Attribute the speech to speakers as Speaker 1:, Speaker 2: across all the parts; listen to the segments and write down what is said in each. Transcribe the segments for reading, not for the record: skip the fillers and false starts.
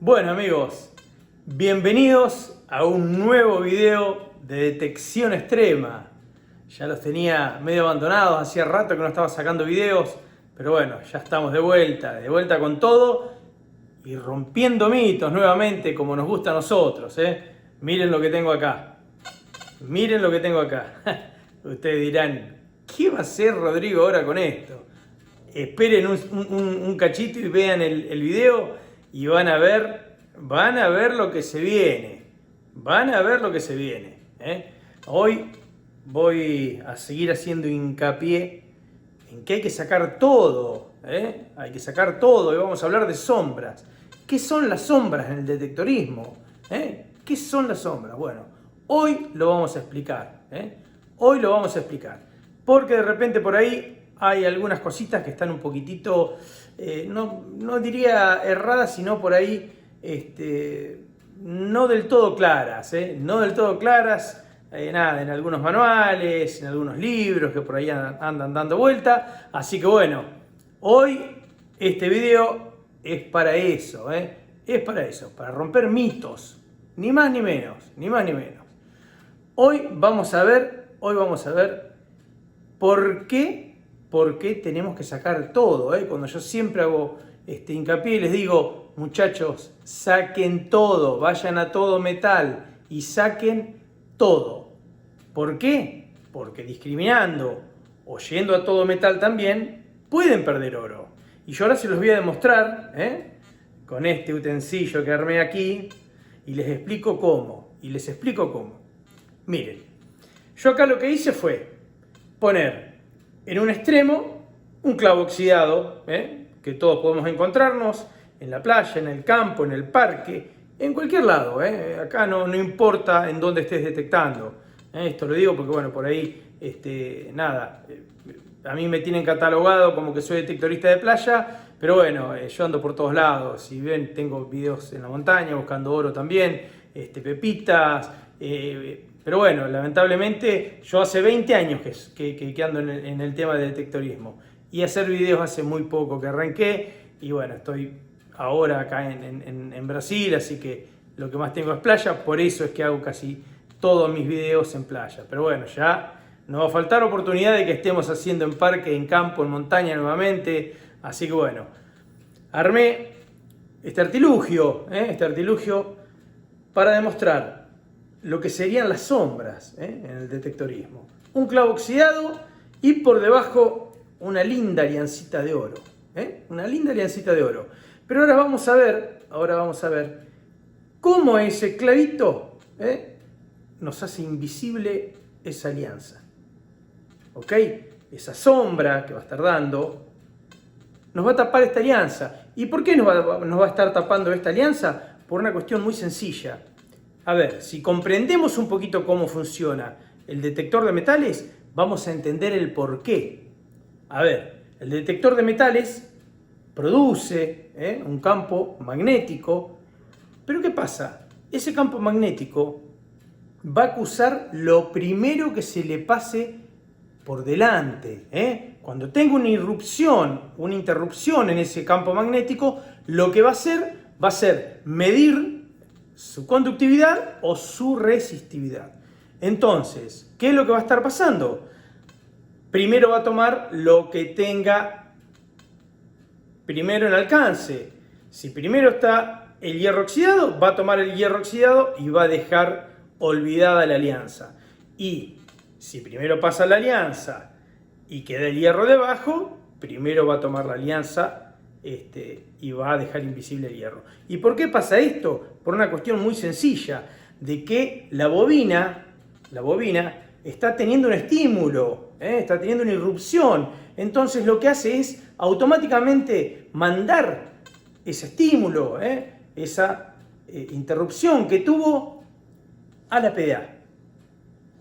Speaker 1: Bueno amigos, bienvenidos a un nuevo video de detección extrema. Ya los tenía medio abandonados, hacía rato que no estaba sacando videos, pero bueno, ya estamos de vuelta con todo y rompiendo mitos nuevamente como nos gusta a nosotros. Miren lo que tengo acá, miren lo que tengo acá. Ustedes dirán, ¿qué va a hacer Rodrigo ahora con esto? Esperen un cachito y vean el video y van a ver lo que se viene. Van a ver lo que se viene. Hoy voy a seguir haciendo hincapié en que hay que sacar todo. Hay que sacar todo y vamos a hablar de sombras. ¿Qué son las sombras en el detectorismo? ¿Qué son las sombras? Bueno, hoy lo vamos a explicar. Hoy lo vamos a explicar. Porque de repente por ahí hay algunas cositas que están un poquitito, no diría erradas, sino por ahí no del todo claras. No del todo claras, nada, en algunos manuales, en algunos libros que por ahí andan dando vuelta. Así que bueno, hoy este video es para eso, es para eso, para romper mitos, ni más ni menos, ni más ni menos. Hoy vamos a ver ¿por qué tenemos que sacar todo? Cuando yo siempre hago hincapié y les digo, muchachos, saquen todo, vayan a todo metal y saquen todo. ¿Por qué? Porque discriminando o yendo a todo metal también pueden perder oro. Y yo ahora se los voy a demostrar con este utensilio que armé aquí y les explico cómo. Miren, yo acá lo que hice fue poner en un extremo un clavo oxidado, que todos podemos encontrarnos en la playa, en el campo, en el parque, en cualquier lado. Acá no importa en dónde estés detectando. Esto lo digo porque, bueno, por ahí, a mí me tienen catalogado como que soy detectorista de playa, pero bueno, yo ando por todos lados. Si ven, tengo videos en la montaña buscando oro también, pepitas. Pero bueno, lamentablemente yo hace 20 años que ando en el tema de detectorismo y hacer videos hace muy poco que arranqué y bueno, estoy ahora acá en Brasil, así que lo que más tengo es playa, por eso es que hago casi todos mis videos en playa. Pero bueno, ya no va a faltar oportunidad de que estemos haciendo en parque, en campo, en montaña nuevamente, así que bueno, armé este artilugio para demostrar lo que serían las sombras en el detectorismo. Un clavo oxidado y por debajo una linda aliancita de oro. Una linda aliancita de oro. Pero ahora vamos a ver cómo ese clavito nos hace invisible esa alianza. ¿Ok? Esa sombra que va a estar dando nos va a tapar esta alianza. ¿Y por qué nos va a estar tapando esta alianza? Por una cuestión muy sencilla. A ver, si comprendemos un poquito cómo funciona el detector de metales, vamos a entender el por qué. A ver, el detector de metales produce un campo magnético, pero ¿qué pasa? Ese campo magnético va a acusar lo primero que se le pase por delante. Cuando tenga una interrupción en ese campo magnético, lo que va a ser medir su conductividad o su resistividad. Entonces, ¿qué es lo que va a estar pasando? Primero va a tomar lo que tenga primero en alcance. Si primero está el hierro oxidado, va a tomar el hierro oxidado y va a dejar olvidada la alianza. Y si primero pasa la alianza y queda el hierro debajo, primero va a tomar la alianza y va a dejar invisible el hierro. ¿Y por qué pasa esto? Por una cuestión muy sencilla, de que la bobina está teniendo un estímulo, está teniendo una irrupción. Entonces lo que hace es automáticamente mandar ese estímulo, esa interrupción que tuvo a la PDA,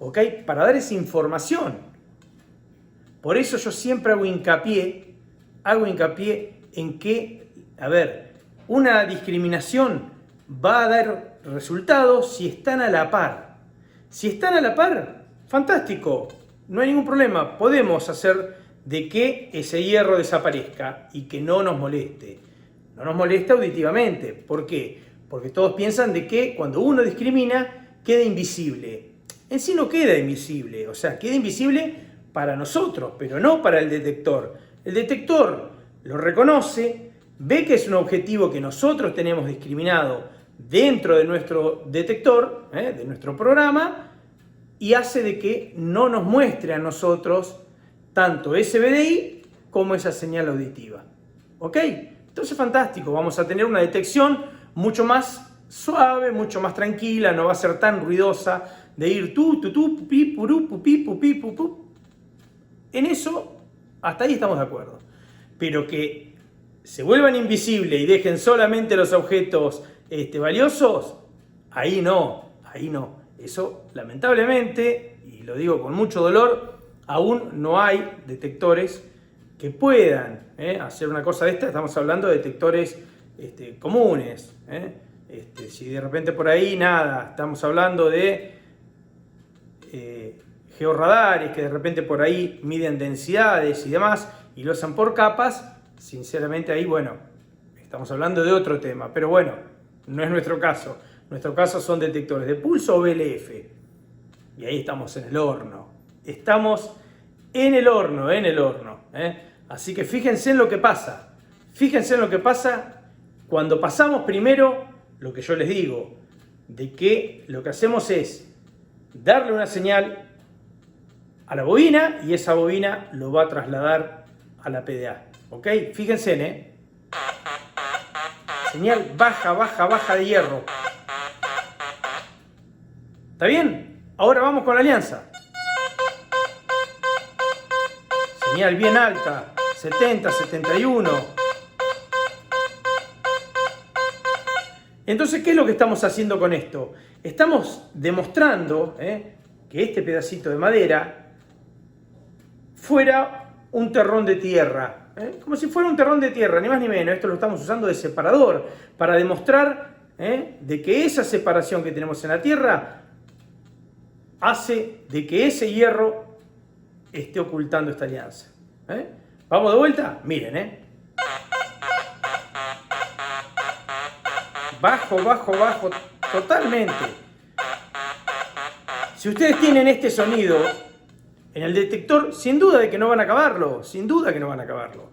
Speaker 1: ¿ok? Para dar esa información. Por eso yo siempre hago hincapié en que, a ver, una discriminación va a dar resultados si están a la par. Si están a la par, fantástico, no hay ningún problema. Podemos hacer de que ese hierro desaparezca y que no nos moleste. no nos molesta auditivamente. ¿Por qué? Porque todos piensan de que cuando uno discrimina queda invisible. En sí no queda invisible, o sea, queda invisible para nosotros, pero no para el detector. El detector lo reconoce, ve que es un objetivo que nosotros tenemos discriminado dentro de nuestro detector, de nuestro programa, y hace de que no nos muestre a nosotros tanto ese BDI como esa señal auditiva. ¿Ok? Entonces, fantástico, vamos a tener una detección mucho más suave, mucho más tranquila, no va a ser tan ruidosa de ir tú, pupi, purú, pupi, pupi, pupu. En eso, hasta ahí estamos de acuerdo. Pero que se vuelvan invisibles y dejen solamente los objetos valiosos, ahí no, ahí no. Eso, lamentablemente, y lo digo con mucho dolor, aún no hay detectores que puedan hacer una cosa de esta. Estamos hablando de detectores comunes. Si de repente por ahí nada, estamos hablando de georradares que de repente por ahí miden densidades y demás y lo hacen por capas, sinceramente ahí, bueno, estamos hablando de otro tema, pero bueno, no es nuestro caso. Nuestro caso son detectores de pulso o BLF. Y ahí estamos en el horno. Estamos en el horno, Así que fíjense en lo que pasa. Fíjense en lo que pasa cuando pasamos primero lo que yo les digo, de que lo que hacemos es darle una señal a la bobina y esa bobina lo va a trasladar a la PDA. ¿Ok? Fíjense, señal baja, baja, baja de hierro. ¿Está bien? Ahora vamos con la alianza. Señal bien alta, 70, 71. Entonces, ¿qué es lo que estamos haciendo con esto? Estamos demostrando que este pedacito de madera fuera un terrón de tierra. Como si fuera un terrón de tierra, ni más ni menos. Esto lo estamos usando de separador para demostrar de que esa separación que tenemos en la tierra hace de que ese hierro esté ocultando esta alianza. ¿Vamos de vuelta? Miren, bajo, bajo, bajo, totalmente. Si ustedes tienen este sonido en el detector, sin duda de que no van a acabarlo, sin duda que no van a acabarlo.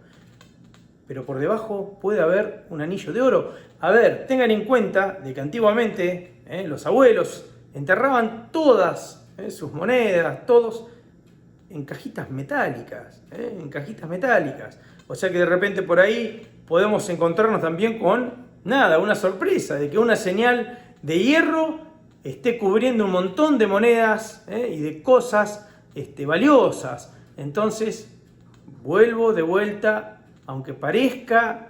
Speaker 1: Pero por debajo puede haber un anillo de oro. A ver, tengan en cuenta de que antiguamente los abuelos enterraban todas sus monedas, todos en cajitas metálicas, en cajitas metálicas. O sea que de repente por ahí podemos encontrarnos también con nada, una sorpresa de que una señal de hierro esté cubriendo un montón de monedas y de cosas valiosas. Entonces, vuelvo de vuelta, aunque parezca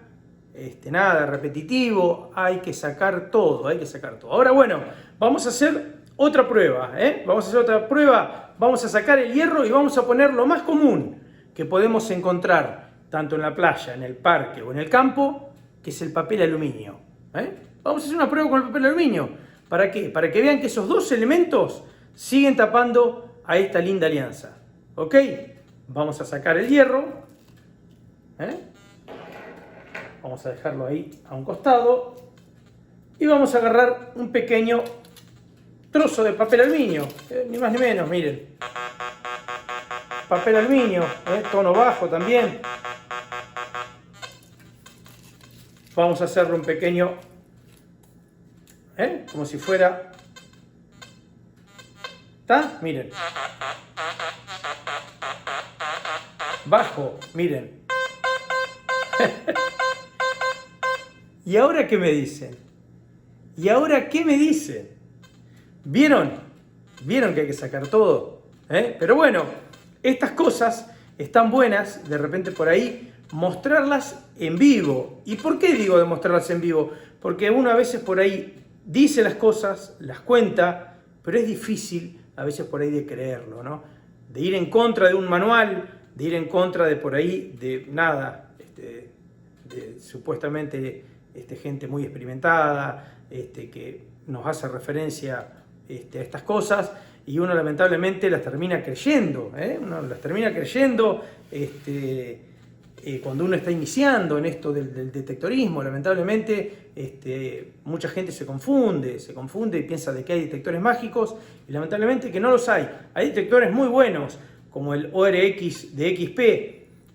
Speaker 1: nada repetitivo, hay que sacar todo, hay que sacar todo. Ahora, bueno, vamos a hacer otra prueba, vamos a hacer otra prueba, vamos a sacar el hierro y vamos a poner lo más común que podemos encontrar, tanto en la playa, en el parque o en el campo, que es el papel aluminio. Vamos a hacer una prueba con el papel aluminio. ¿Para qué? Para que vean que esos dos elementos siguen tapando a esta linda alianza. ¿Ok? Vamos a sacar el hierro. Vamos a dejarlo ahí a un costado. Y vamos a agarrar un pequeño trozo de papel aluminio. Ni más ni menos, miren. Papel aluminio, tono bajo también. Vamos a hacerle un pequeño, como si fuera, ¿está? Miren. Bajo, miren. ¿Y ahora qué me dicen? ¿Y ahora qué me dicen? ¿Vieron? ¿Vieron que hay que sacar todo? Pero bueno, estas cosas están buenas, de repente por ahí, mostrarlas en vivo. ¿Y por qué digo de mostrarlas en vivo? Porque uno a veces por ahí dice las cosas, las cuenta, pero es difícil a veces por ahí de creerlo, ¿no? De ir en contra de un manual, de ir en contra de por ahí, de nada, de supuestamente gente muy experimentada, que nos hace referencia a estas cosas, y uno lamentablemente las termina creyendo, uno las termina creyendo, cuando uno está iniciando en esto del detectorismo, lamentablemente mucha gente se confunde y piensa de que hay detectores mágicos y lamentablemente que no los hay. Hay detectores muy buenos como el ORX de XP,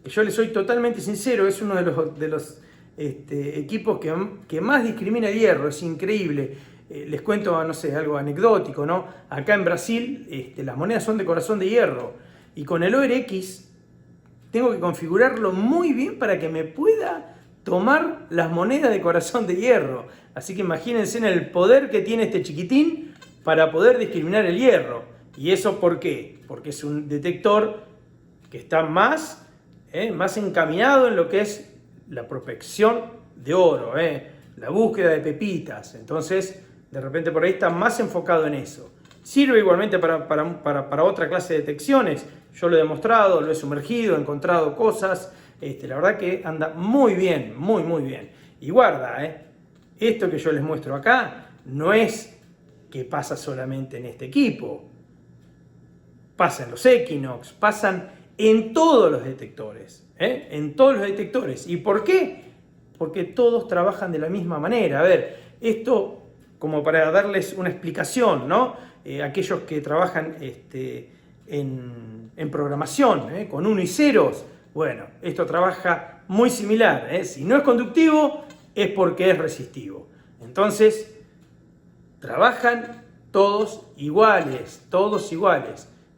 Speaker 1: que yo les soy totalmente sincero, es uno de los equipos que más discrimina el hierro, es increíble. Les cuento, no sé, algo anecdótico, ¿no? Acá en Brasil las monedas son de corazón de hierro y con el ORX tengo que configurarlo muy bien para que me pueda tomar las monedas de corazón de hierro. Así que imagínense en el poder que tiene este chiquitín para poder discriminar el hierro. ¿Y eso por qué? Porque es un detector que está más encaminado en lo que es la prospección de oro, la búsqueda de pepitas. Entonces, de repente por ahí está más enfocado en eso. Sirve igualmente para otra clase de detecciones. Yo lo he demostrado, lo he sumergido, he encontrado cosas. La verdad que anda muy bien, muy bien. Y guarda, esto que yo les muestro acá no es que pasa solamente en este equipo. Pasa en los Equinox, pasan en todos los detectores. En todos los detectores. ¿Y por qué? Porque todos trabajan de la misma manera. A ver, esto como para darles una explicación, ¿no? Aquellos que trabajan en programación, con 1 y ceros, bueno, esto trabaja muy similar. Si no es conductivo, es porque es resistivo. Entonces, trabajan todos iguales,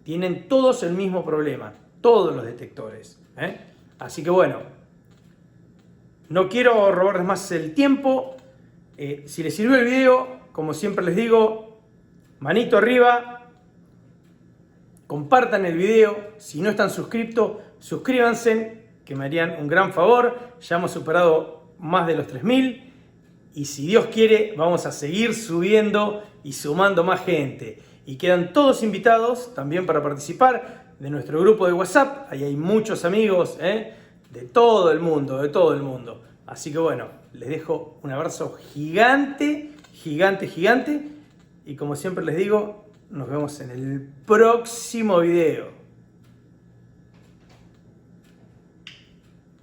Speaker 1: tienen todos el mismo problema, todos los detectores. Así que bueno, no quiero robarles más el tiempo. Si les sirvió el video, como siempre les digo, manito arriba, compartan el video, si no están suscritos, suscríbanse, que me harían un gran favor. Ya hemos superado más de los 3000 y si Dios quiere vamos a seguir subiendo y sumando más gente. Y quedan todos invitados también para participar de nuestro grupo de WhatsApp. Ahí hay muchos amigos de todo el mundo. Así que bueno, les dejo un abrazo gigante. Y como siempre les digo, nos vemos en el próximo video.